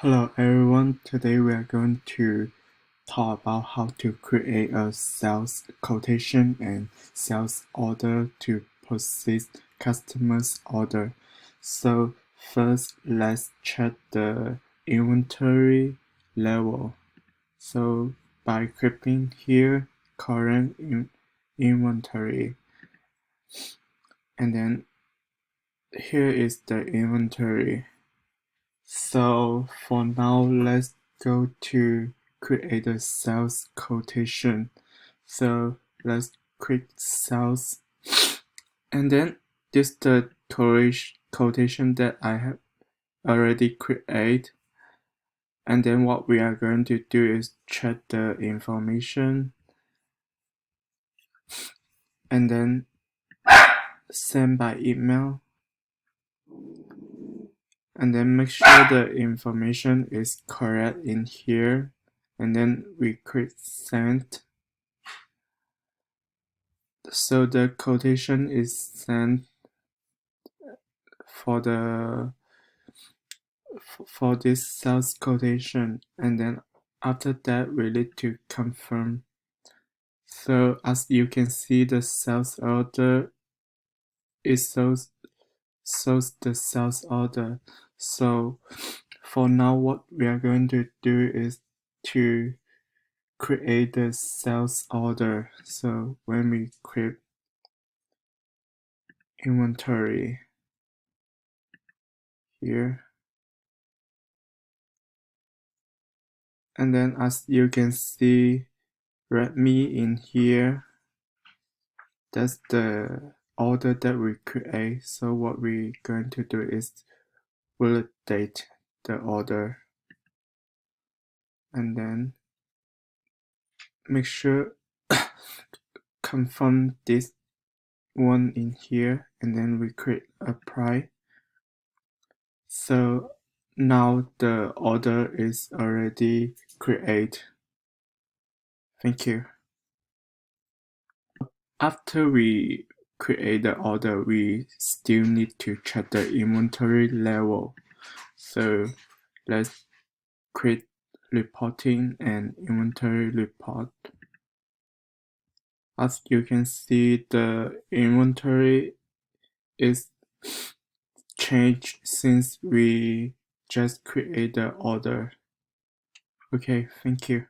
Hello everyone, today we are going to talk about how to create a sales quotation and sales order to process customers' order. So first let's check the inventory level. So by clicking here, current inventory, and then here is the inventory. So for now, let's go to create a sales quotation. So let's click sales, and then this is the quotation that I have already created. And then what we are going to do is check the information and then send by email. And then make sure the information is correct in here, and then we click send. So the quotation is sent for this sales quotation, and then after that we need to confirm. So as you can see, the sales order is shows the sales order. So for now, what we are going to do is to create the sales order. So when we click inventory here, and then as you can see, Redmi in here, that's the order that we create. So what we're going to do is validate the order, and then make sure confirm this one in here, and then we click apply. So now the order is already created. Thank you. After we create the order, we still need to check the inventory level. So let's create reporting and inventory report. As you can see, the inventory is changed since we just create the order. Okay, thank you.